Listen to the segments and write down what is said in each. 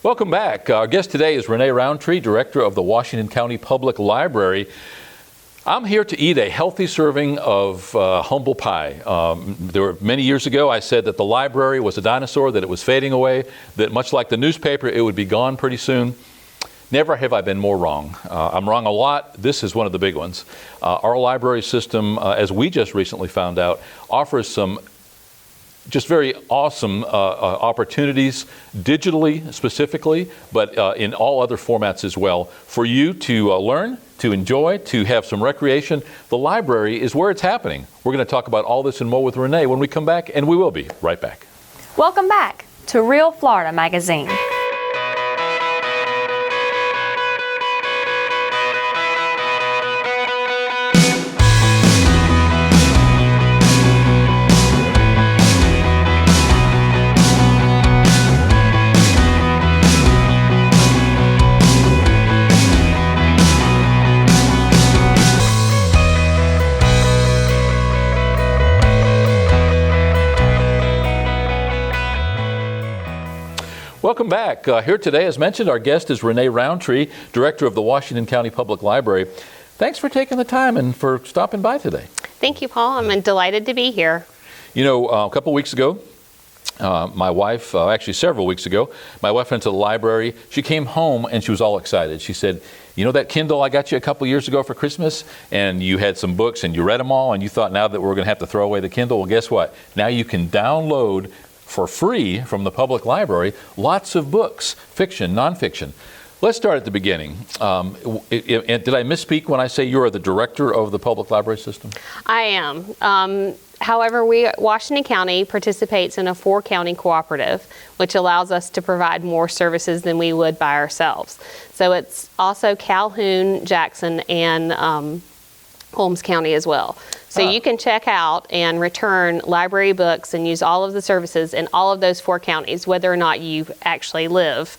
Welcome back. Our guest today is Renae Rountree, Director of the Washington County Public Library. I'm here to eat a healthy serving of humble pie. Many years ago, I said that the library was a dinosaur, that it was fading away, that much like the newspaper, it would be gone pretty soon. Never have I been more wrong. I'm wrong a lot. This is one of the big ones. Our library system, as we just recently found out, offers some just very awesome opportunities, digitally specifically, but in all other formats as well, for you to learn, to enjoy, to have some recreation. The library is where it's happening. We're going to talk about all this and more with Renae when we come back, and we will be right back. Welcome back to Real Florida Magazine. Welcome back. Here today, as mentioned, our guest is Renae Rountree, Director of the Washington County Public Library. Thanks for taking the time and for stopping by today. Thank you, Paul. I'm delighted to be here. You know, a couple weeks ago, my wife, actually several weeks ago, my wife went to the library. She came home and she was all excited. She said, you know that Kindle I got you a couple years ago for Christmas, and you had some books and you read them all and you thought now that we're going to have to throw away the Kindle? Well, guess what? Now you can download for free from the public library lots of books, fiction, nonfiction. Let's start at the beginning. Did I misspeak when I say you are the director of the public library system? I am. However, Washington County participates in a 4-county cooperative, which allows us to provide more services than we would by ourselves. So it's also Calhoun, Jackson, and Holmes County as well. So you can check out and return library books and use all of the services in all of those 4 counties, whether or not you actually live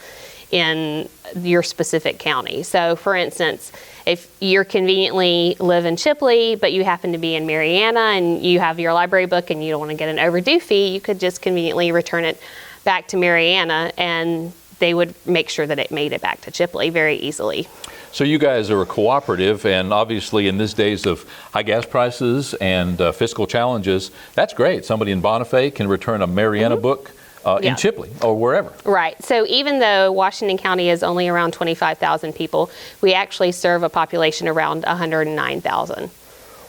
in your specific county. So for instance, if you're conveniently live in Chipley, but you happen to be in Marianna and you have your library book and you don't want to get an overdue fee, you could just conveniently return it back to Marianna and they would make sure that it made it back to Chipley very easily. So you guys are a cooperative, and obviously in these days of high gas prices and fiscal challenges, that's great. Somebody in Bonifay can return a Marianna book in Chipley or wherever. Right. So even though Washington County is only around 25,000 people, we actually serve a population around 109,000.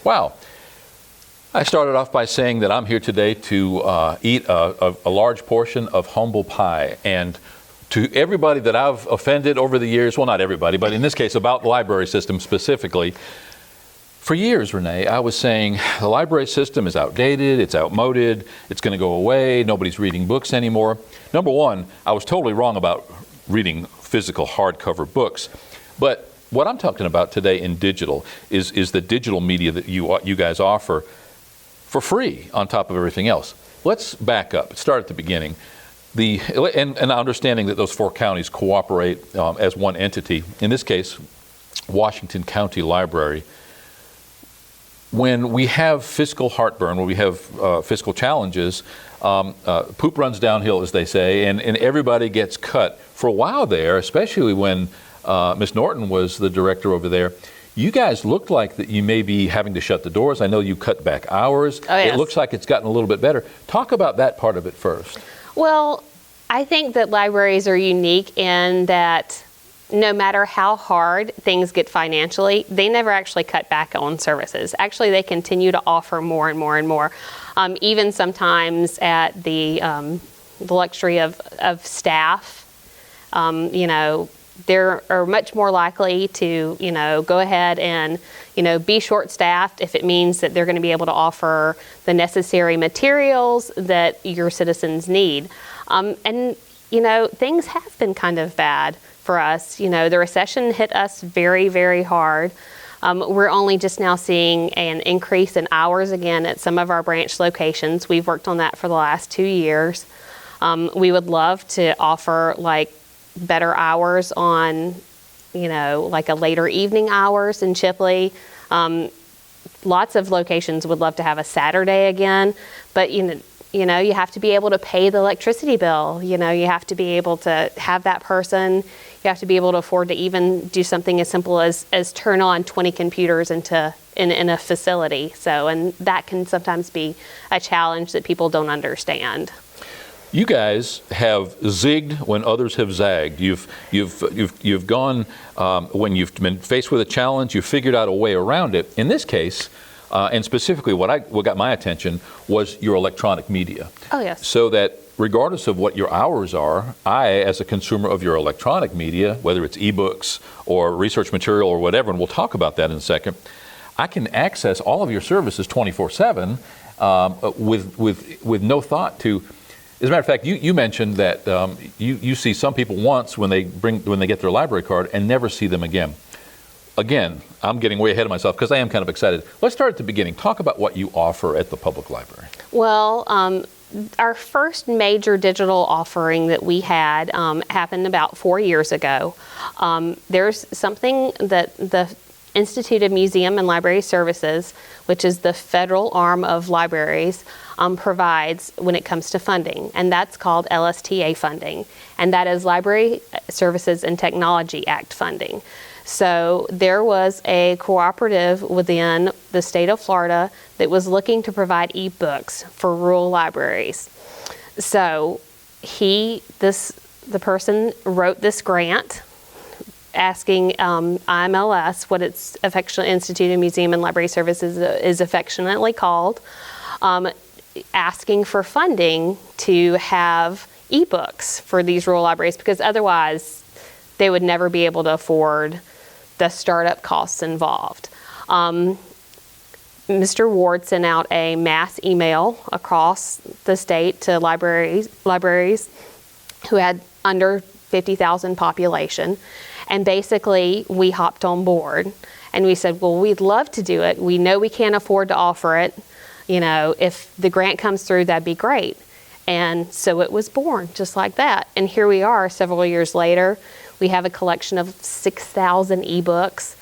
Wow. I started off by saying that I'm here today to eat a large portion of humble pie, and to everybody that I've offended over the years, well, not everybody, but in this case about the library system specifically, for years, Renae, I was saying the library system is outdated, it's outmoded, it's going to go away, nobody's reading books anymore. Number one, I was totally wrong about reading physical hardcover books, but what I'm talking about today in digital is the digital media that you guys offer for free on top of everything else. Let's back up, start at the beginning. And understanding that those 4 counties cooperate as one entity, in this case, Washington County Library. When we have fiscal heartburn, when we have fiscal challenges, poop runs downhill, as they say, and everybody gets cut. For a while there, especially when Ms. Norton was the director over there, you guys looked like that you may be having to shut the doors. I know you cut back hours. Oh, yes. It looks like it's gotten a little bit better. Talk about that part of it first. Well, I think that libraries are unique in that no matter how hard things get financially, they never actually cut back on services. Actually, they continue to offer more and more and more, even sometimes at the luxury of staff. They are much more likely to, go ahead and, be short-staffed if it means that they're going to be able to offer the necessary materials that your citizens need. Things have been kind of bad for us. The recession hit us very, very hard. We're only just now seeing an increase in hours again at some of our branch locations. We've worked on that for the last 2 years. We would love to offer better hours on, like a later evening hours in Chipley. Lots of locations would love to have a Saturday again, but You know, you have to be able to pay the electricity bill. You know, you have to be able to have that person. You have to be able to afford to even do something as simple as turn on 20 computers in a facility. So, and that can sometimes be a challenge that people don't understand. You guys have zigged when others have zagged. You've gone when you've been faced with a challenge. You've figured out a way around it. In this case, and specifically, what got my attention was your electronic media. Oh yes. So that regardless of what your hours are, I, as a consumer of your electronic media, whether it's ebooks or research material or whatever, and we'll talk about that in a second, I can access all of your services 24/7 with no thought to. As a matter of fact, you mentioned that you see some people once when they get their library card and never see them again. Again, I'm getting way ahead of myself because I am kind of excited. Let's start at the beginning. Talk about what you offer at the public library. Well, our first major digital offering that we had happened about 4 years ago. There's something that the Institute of Museum and Library Services, which is the federal arm of libraries, provides when it comes to funding, and that's called LSTA funding, and that is Library Services and Technology Act funding. So there was a cooperative within the state of Florida that was looking to provide ebooks for rural libraries. So the person wrote this grant asking IMLS, what it's affectionately Institute of Museum and Library Services is affectionately called, asking for funding to have ebooks for these rural libraries, because otherwise they would never be able to afford the startup costs involved. Mr. Ward sent out a mass email across the state to libraries who had under 50,000 population, and basically we hopped on board and we said, well, we'd love to do it. We know we can't afford to offer it. You know, if the grant comes through, that'd be great. And so it was born just like that. And here we are several years later. We have a collection of 6,000 ebooks.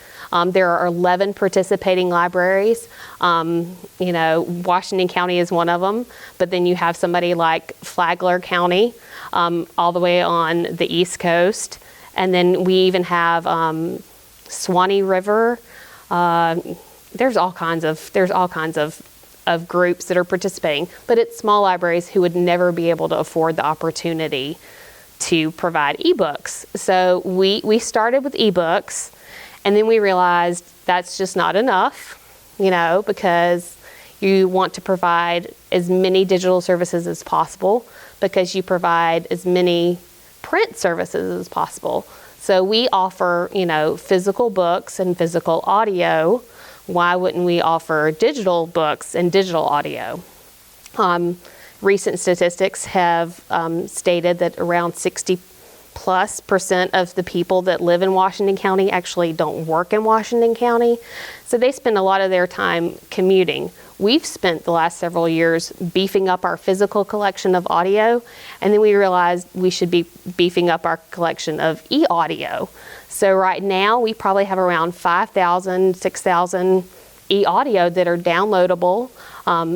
There are 11 participating libraries. You know, Washington County is one of them, but then you have somebody like Flagler County, all the way on the East Coast. And then we even have Swanee River. There's all kinds of groups that are participating, but it's small libraries who would never be able to afford the opportunity to provide ebooks. So we started with ebooks, and then we realized that's just not enough, you know, because you want to provide as many digital services as possible, because you provide as many print services as possible. So we offer, you know, physical books and physical audio. Why wouldn't we offer digital books and digital audio? Recent statistics have stated that around 60+% of the people that live in Washington County actually don't work in Washington County. So they spend a lot of their time commuting. We've spent the last several years beefing up our physical collection of audio, and then we realized we should be beefing up our collection of e-audio. So right now we probably have around 5,000, 6,000 e-audio that are downloadable.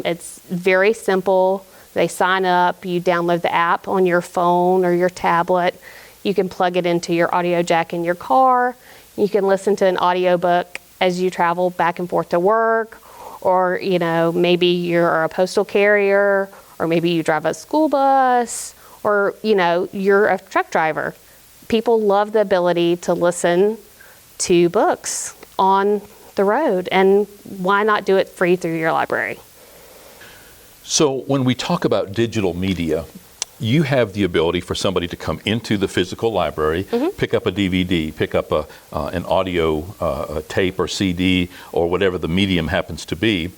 It's very simple. They sign up, you download the app on your phone or your tablet. You can plug it into your audio jack in your car. You can listen to an audiobook as you travel back and forth to work, or, you know, maybe you're a postal carrier, or maybe you drive a school bus, or, you know, you're a truck driver. People love the ability to listen to books on the road, and why not do it free through your library? So when we talk about digital media, you have the ability for somebody to come into the physical library, pick up a DVD, pick up an audio tape or CD or whatever the medium happens to be.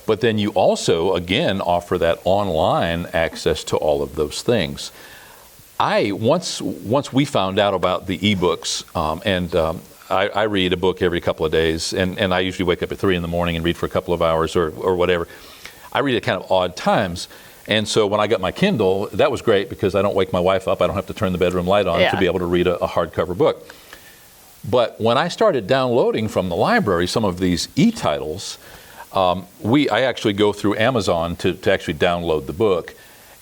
But then you also, again, offer that online access to all of those things. Once we found out about the ebooks, I read a book every couple of days, and I usually wake up at 3 in the morning and read for a couple of hours or whatever. I read at kind of odd times. And so when I got my Kindle, that was great because I don't wake my wife up. I don't have to turn the bedroom light on to be able to read a hardcover book. But when I started downloading from the library some of these e-titles, I actually go through Amazon to actually download the book.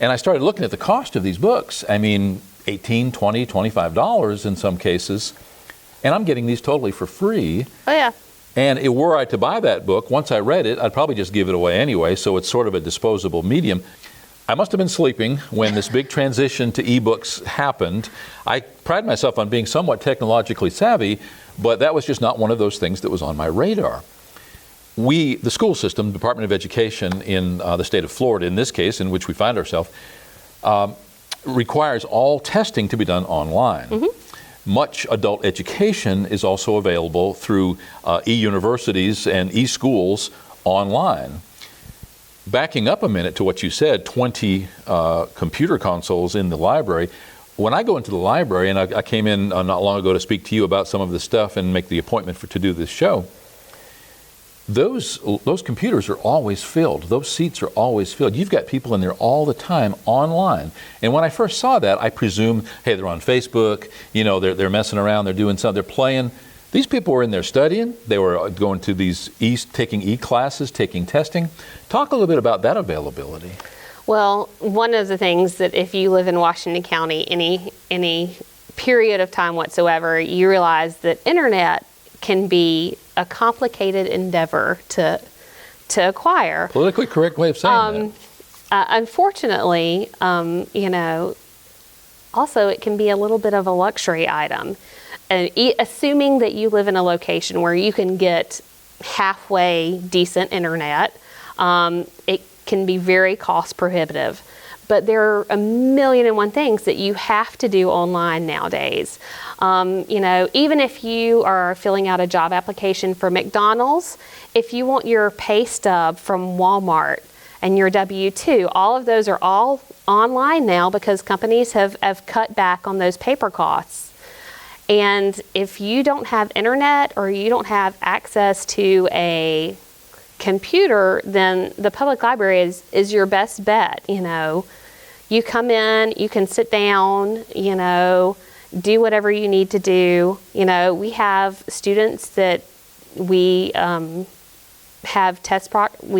And I started looking at the cost of these books. I mean, $18, $20, $25 in some cases. And I'm getting these totally for free. Oh, yeah. And were I to buy that book, once I read it, I'd probably just give it away anyway, so it's sort of a disposable medium. I must have been sleeping when this big transition to ebooks happened. I pride myself on being somewhat technologically savvy, but that was just not one of those things that was on my radar. The school system, Department of Education in the state of Florida, in this case, in which we find ourselves, requires all testing to be done online. Mm-hmm. Much adult education is also available through e-universities and e-schools online. Backing up a minute to what you said, 20 computer consoles in the library. When I go into the library, and I came in not long ago to speak to you about some of this stuff and make the appointment to do this show, those computers are always filled. Those seats are always filled. You've got people in there all the time online. And when I first saw that, I presumed, hey, they're on Facebook, they're messing around, they're doing something, they're playing. These people were in there studying. They were going to these taking e-classes, taking testing. Talk a little bit about that availability. Well, one of the things that if you live in Washington County any period of time whatsoever, you realize that internet can be a complicated endeavor to acquire. Politically correct way of saying that. Unfortunately, also it can be a little bit of a luxury item. Assuming that you live in a location where you can get halfway decent internet, it can be very cost prohibitive. But there are a million and one things that you have to do online nowadays. Even if you are filling out a job application for McDonald's, if you want your pay stub from Walmart and your W-2, all of those are all online now because companies have cut back on those paper costs. And if you don't have internet or you don't have access to a computer, then the public library is your best bet. You come in, you can sit down, do whatever you need to do. We have students that we we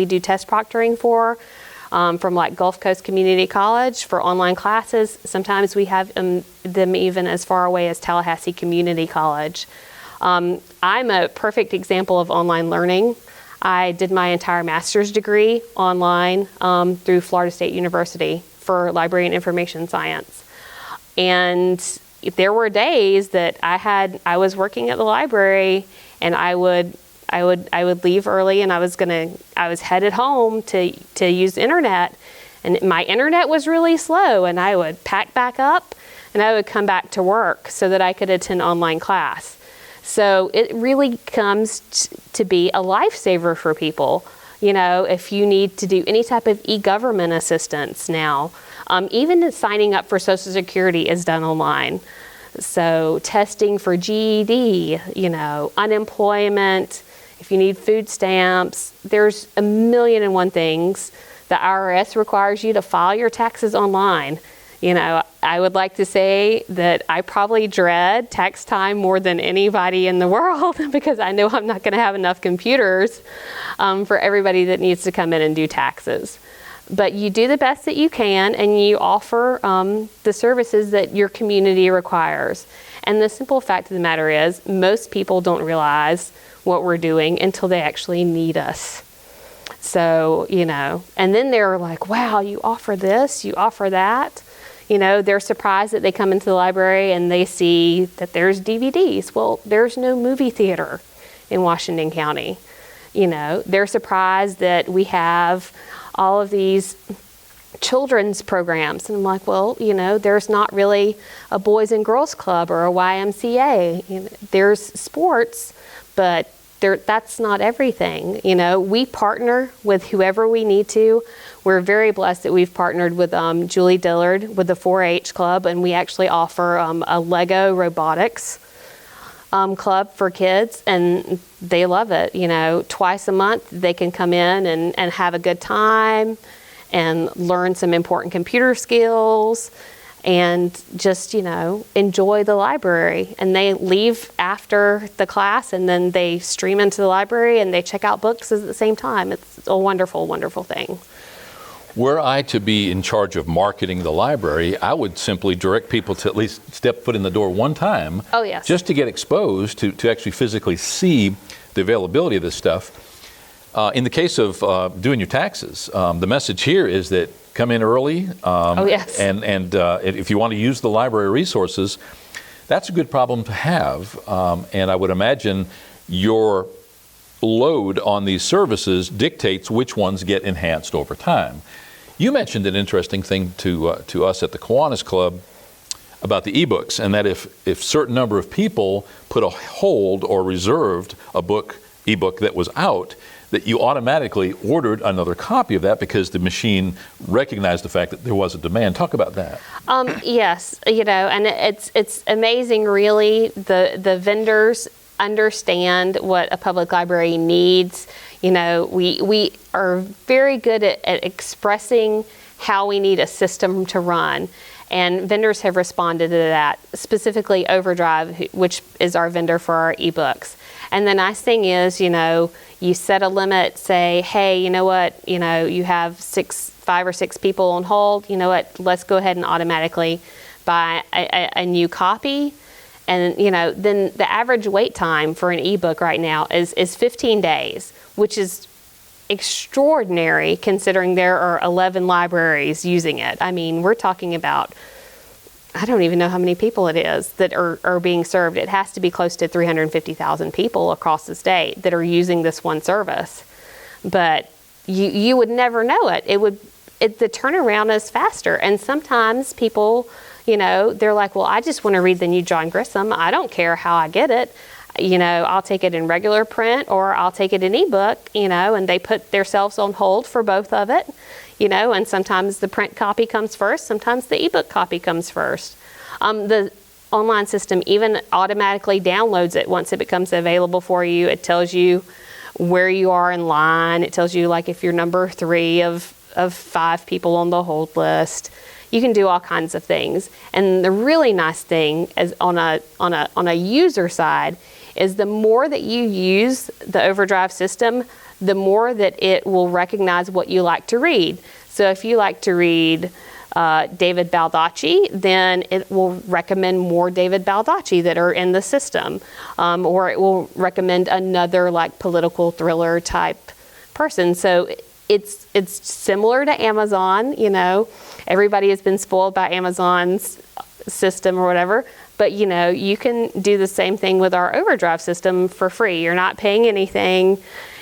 do test proctoring for, from like Gulf Coast Community College for online classes. Sometimes we have them even as far away as Tallahassee Community College. I'm a perfect example of online learning. I did my entire master's degree online through Florida State University for Library and Information Science. And there were days that I was working at the library and I would leave early and I was headed home to use the internet, and my internet was really slow, and I would pack back up and I would come back to work so that I could attend online class. So it really comes to be a lifesaver for people. If you need to do any type of e-government assistance now, even signing up for Social Security is done online. So testing for GED, unemployment, if you need food stamps, there's a million and one things. The IRS requires you to file your taxes online. I would like to say that I probably dread tax time more than anybody in the world because I know I'm not going to have enough computers for everybody that needs to come in and do taxes. But you do the best that you can, and you offer the services that your community requires. And the simple fact of the matter is, most people don't realize what we're doing until they actually need us. So, and then they're like, wow, you offer this, you offer that. They're surprised that they come into the library and they see that there's DVDs. Well, there's no movie theater in Washington County. They're surprised that we have all of these children's programs. And I'm like, well, there's not really a Boys and Girls Club or a YMCA. There's sports, but that's not everything. We partner with whoever we need to. We're very blessed that we've partnered with Julie Dillard with the 4-H Club, and we actually offer a Lego robotics club for kids, and they love it. Twice a month they can come in and have a good time and learn some important computer skills and just, enjoy the library. And they leave after the class and then they stream into the library and they check out books at the same time. It's a wonderful, wonderful thing. Were I to be in charge of marketing the library, I would simply direct people to at least step foot in the door one time. Oh, yes. Just to get exposed to actually physically see the availability of this stuff. In the case of doing your taxes, the message here is that come in early. Oh, yes. And if you want to use the library resources, that's a good problem to have. And I would imagine your load on these services dictates which ones get enhanced over time. You mentioned an interesting thing to us at the Kiwanis Club about the ebooks, and that if certain number of people put a hold or reserved a ebook that was out, that you automatically ordered another copy of that because the machine recognized the fact that there was a demand. Talk about that. Yes, and it's amazing, really. The vendors understand what a public library needs. We are very good at expressing how we need a system to run. And vendors have responded to that, specifically Overdrive, which is our vendor for our ebooks. And the nice thing is, you set a limit, say, hey, you know what, you have 5 or 6 people on hold, you know what, let's go ahead and automatically buy a new copy. And, then the average wait time for an ebook right now is 15 days, which is extraordinary considering there are 11 libraries using it. I mean, we're talking about, I don't even know how many people it is that are being served. It has to be close to 350,000 people across the state that are using this one service. But you would never know it. The turnaround is faster. And sometimes people, they're like, well, I just want to read the new John Grisham. I don't care how I get it. I'll take it in regular print or I'll take it in ebook, and they put themselves on hold for both of it, and sometimes the print copy comes first, sometimes the ebook copy comes first. The online system even automatically downloads it once it becomes available for you. It tells you where you are in line. It tells you like if you're number 3 of 5 people on the hold list. You can do all kinds of things. And the really nice thing is on a user side is the more that you use the Overdrive system, the more that it will recognize what you like to read. So if you like to read David Baldacci, then it will recommend more David Baldacci that are in the system. Or it will recommend another like political thriller type person. So it's similar to Amazon, Everybody has been spoiled by Amazon's system or whatever. But, you can do the same thing with our Overdrive system for free. You're not paying anything,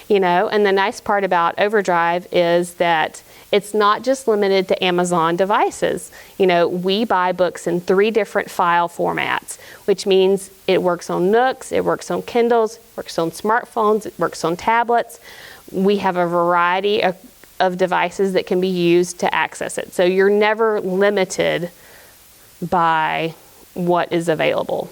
And the nice part about Overdrive is that it's not just limited to Amazon devices. We buy books in 3 different file formats, which means it works on Nooks, it works on Kindles, it works on smartphones, it works on tablets. We have a variety of devices that can be used to access it. So you're never limited by what is available.